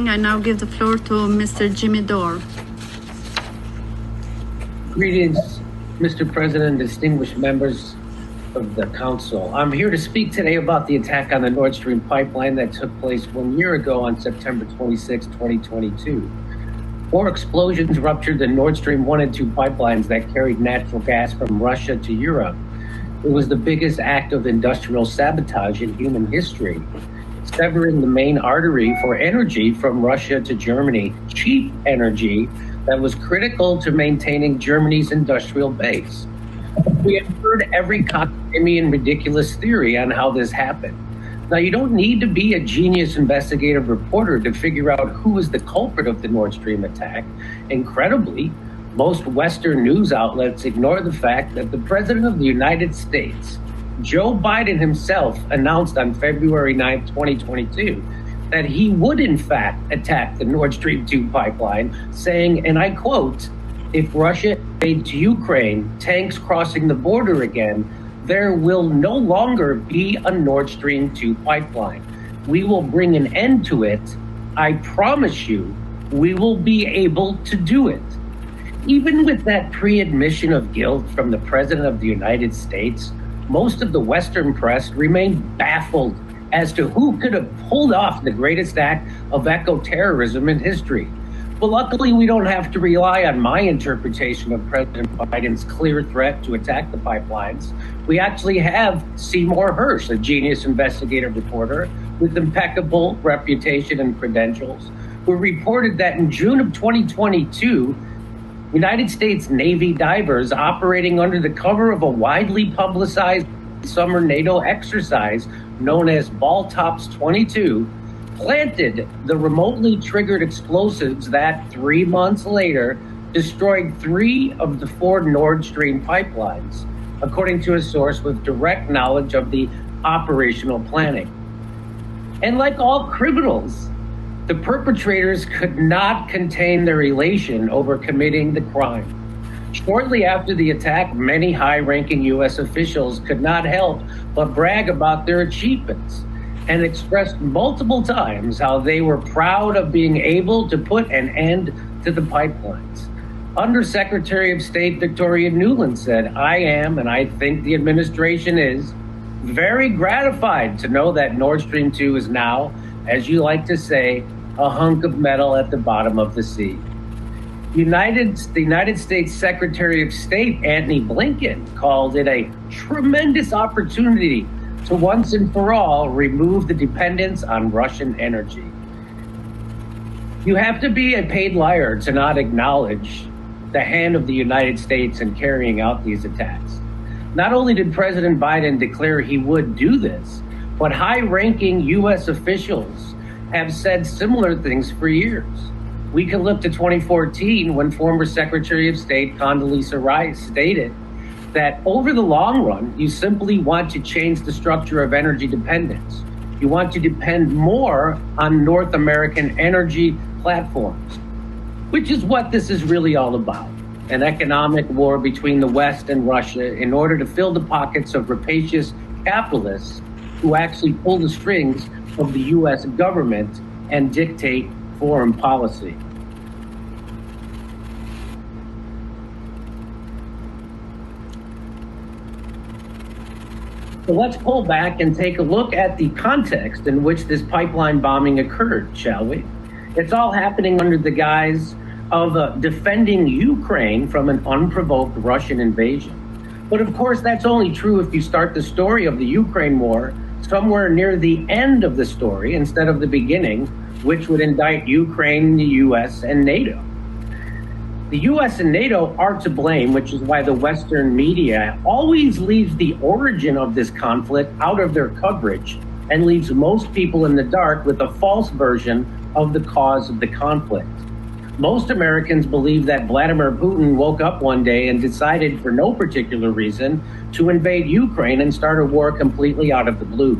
I now give the floor to Mr. Jimmy Dore. Greetings, Mr. President, distinguished members of the Council. I'm here to speak today about the attack on the Nord Stream pipeline that took place 1 year ago on September 26, 2022. 4 explosions ruptured the Nord Stream 1 and 2 pipelines that carried natural gas from Russia to Europe. It was the biggest act of industrial sabotage in human history, severing the main artery for energy from Russia to Germany, cheap energy that was critical to maintaining Germany's industrial base. We have heard every cockamamie and ridiculous theory on how this happened. Now, you don't need to be a genius investigative reporter to figure out who is the culprit of the Nord Stream attack. Incredibly, most Western news outlets ignore the fact that the President of the United States, Joe Biden himself, announced on February 9, 2022, that he would in fact attack the Nord Stream 2 pipeline, saying, and I quote, "If Russia invades Ukraine, tanks crossing the border again, there will no longer be a Nord Stream 2 pipeline. We will bring an end to it. I promise you, we will be able to do it." Even with that pre-admission of guilt from the President of the United States, most of the Western press remained baffled as to who could have pulled off the greatest act of eco-terrorism in history. But luckily, we don't have to rely on my interpretation of President Biden's clear threat to attack the pipelines. We actually have Seymour Hersh, a genius investigative reporter with impeccable reputation and credentials, who reported that in June of 2022, United States Navy divers operating under the cover of a widely publicized summer NATO exercise known as Baltops 22 planted the remotely triggered explosives that 3 months later destroyed 3 of the 4 Nord Stream pipelines, according to a source with direct knowledge of the operational planning. And like all criminals, the perpetrators could not contain their elation over committing the crime. Shortly after the attack, many high-ranking U.S. officials could not help but brag about their achievements and expressed multiple times how they were proud of being able to put an end to the pipelines. Undersecretary of State Victoria Nuland said, "I am, and I think the administration is, very gratified to know that Nord Stream 2 is now, as you like to say, a hunk of metal at the bottom of the sea." The United States Secretary of State Antony Blinken called it a tremendous opportunity to once and for all remove the dependence on Russian energy. You have to be a paid liar to not acknowledge the hand of the United States in carrying out these attacks. Not only did President Biden declare he would do this, but high-ranking U.S. officials have said similar things for years. We can look to 2014 when former Secretary of State Condoleezza Rice stated that over the long run, you simply want to change the structure of energy dependence. You want to depend more on North American energy platforms, which is what this is really all about. An economic war between the West and Russia in order to fill the pockets of rapacious capitalists who actually pull the strings of the U.S. government and dictate foreign policy. So let's pull back and take a look at the context in which this pipeline bombing occurred, shall we? It's all happening under the guise of defending Ukraine from an unprovoked Russian invasion. But of course, that's only true if you start the story of the Ukraine war somewhere near the end of the story instead of the beginning, which would indict Ukraine, the US, and NATO. The US and NATO are to blame, which is why the Western media always leaves the origin of this conflict out of their coverage and leaves most people in the dark with a false version of the cause of the conflict. Most Americans believe that Vladimir Putin woke up one day and decided for no particular reason to invade Ukraine and start a war completely out of the blue.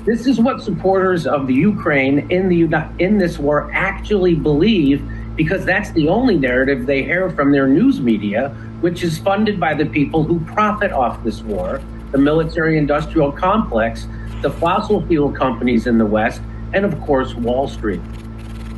This is what supporters of the Ukraine in this war actually believe, because that's the only narrative they hear from their news media, which is funded by the people who profit off this war, the military-industrial complex, the fossil fuel companies in the West, and of course, Wall Street.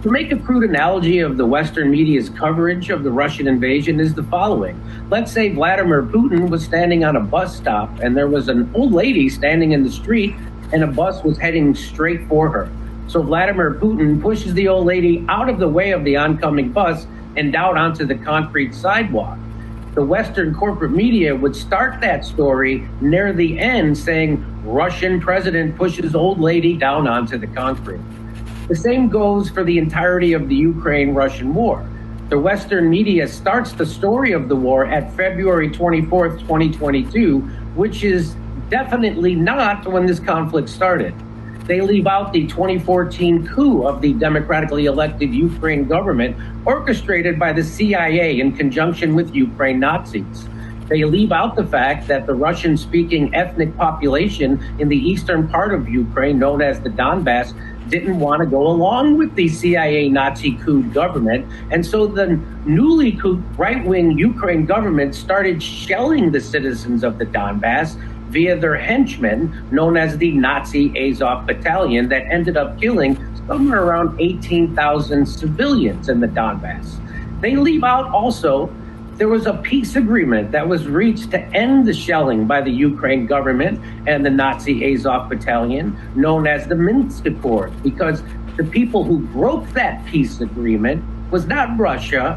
To make a crude analogy of the Western media's coverage of the Russian invasion is the following. Let's say Vladimir Putin was standing on a bus stop and there was an old lady standing in the street and a bus was heading straight for her. So Vladimir Putin pushes the old lady out of the way of the oncoming bus and out onto the concrete sidewalk. The Western corporate media would start that story near the end saying, Russian president pushes old lady down onto the concrete. The same goes for the entirety of the Ukraine-Russian war. The Western media starts the story of the war at February 24th, 2022, which is definitely not when this conflict started. They leave out the 2014 coup of the democratically elected Ukraine government orchestrated by the CIA in conjunction with Ukraine Nazis. They leave out the fact that the Russian-speaking ethnic population in the eastern part of Ukraine, known as the Donbass, didn't want to go along with the CIA Nazi coup government. And so the newly coup right-wing Ukraine government started shelling the citizens of the Donbass via their henchmen, known as the Nazi Azov Battalion, that ended up killing somewhere around 18,000 civilians in the Donbass. They leave out also there was a peace agreement that was reached to end the shelling by the Ukraine government and the Nazi Azov Battalion, known as the Minsk Accord, because the people who broke that peace agreement was not Russia,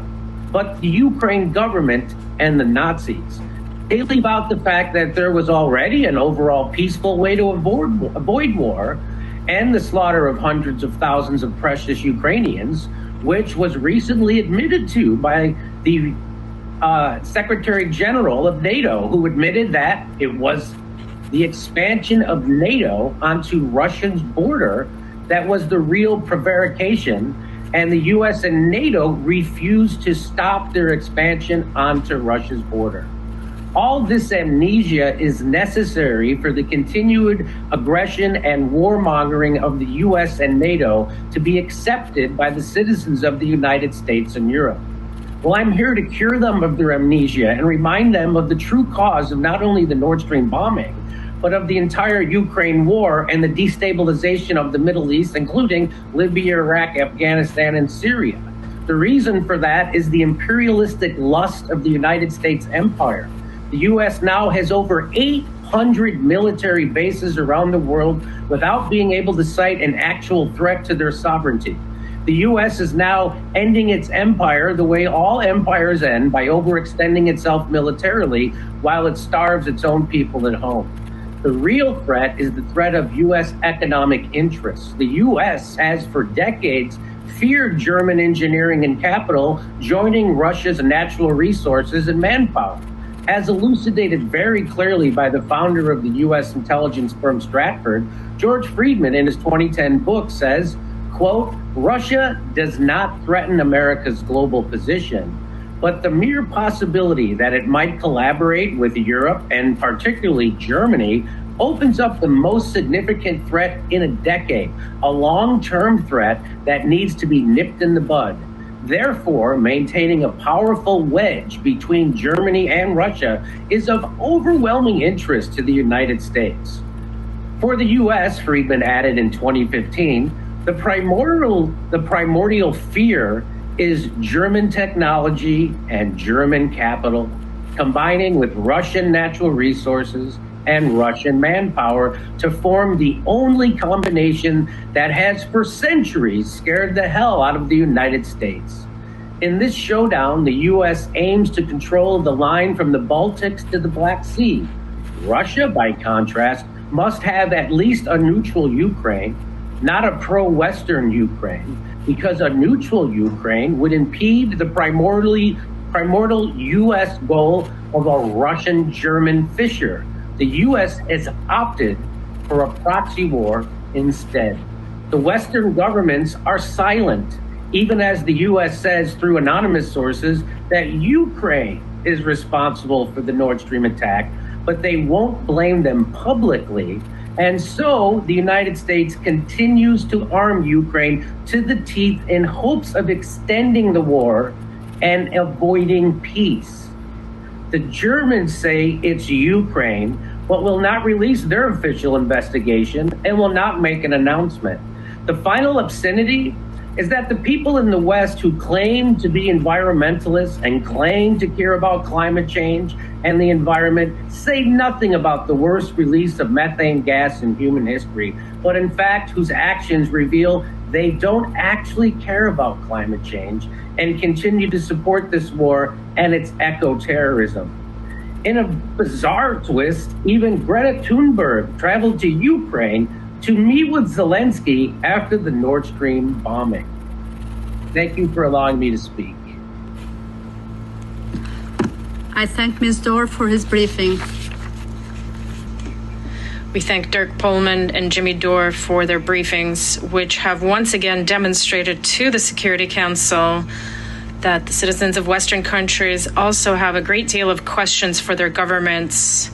but the Ukraine government and the Nazis. They leave out the fact that there was already an overall peaceful way to avoid war and the slaughter of hundreds of thousands of precious Ukrainians, which was recently admitted to by the Secretary General of NATO, who admitted that it was the expansion of NATO onto Russia's border that was the real prevarication, and the US and NATO refused to stop their expansion onto Russia's border. All this amnesia is necessary for the continued aggression and warmongering of the US and NATO to be accepted by the citizens of the United States and Europe. Well, I'm here to cure them of their amnesia and remind them of the true cause of not only the Nord Stream bombing, but of the entire Ukraine war and the destabilization of the Middle East, including Libya, Iraq, Afghanistan, and Syria. The reason for that is the imperialistic lust of the United States empire. The U.S. now has over 800 military bases around the world without being able to cite an actual threat to their sovereignty. The U.S. is now ending its empire the way all empires end, by overextending itself militarily while it starves its own people at home. The real threat is the threat of U.S. economic interests. The U.S. has for decades feared German engineering and capital joining Russia's natural resources and manpower. As elucidated very clearly by the founder of the U.S. intelligence firm Stratford, George Friedman, in his 2010 book says, quote, Russia does not threaten America's global position, but the mere possibility that it might collaborate with Europe and particularly Germany opens up the most significant threat in a decade, a long-term threat that needs to be nipped in the bud. Therefore, maintaining a powerful wedge between Germany and Russia is of overwhelming interest to the United States. For the U.S., Friedman added in 2015, the primordial fear is German technology and German capital combining with Russian natural resources and Russian manpower to form the only combination that has for centuries scared the hell out of the United States. In this showdown, the U.S. aims to control the line from the Baltics to the Black Sea. Russia, by contrast, must have at least a neutral Ukraine, not a pro-Western Ukraine, because a neutral Ukraine would impede the primordial U.S. goal of a Russian-German fissure. The U.S. has opted for a proxy war instead. The Western governments are silent, even as the U.S. says through anonymous sources that Ukraine is responsible for the Nord Stream attack, but they won't blame them publicly. And so the United States continues to arm Ukraine to the teeth in hopes of extending the war and avoiding peace. The Germans say it's Ukraine, but will not release their official investigation and will not make an announcement. The final obscenity is that the people in the West who claim to be environmentalists and claim to care about climate change and the environment say nothing about the worst release of methane gas in human history, but in fact, whose actions reveal they don't actually care about climate change and continue to support this war and its eco-terrorism. In a bizarre twist, even Greta Thunberg traveled to Ukraine to meet with Zelensky after the Nord Stream bombing. Thank you for allowing me to speak. I thank Ms. Dore for his briefing. We thank Dirk Pullman and Jimmy Dore for their briefings, which have once again demonstrated to the Security Council that the citizens of Western countries also have a great deal of questions for their governments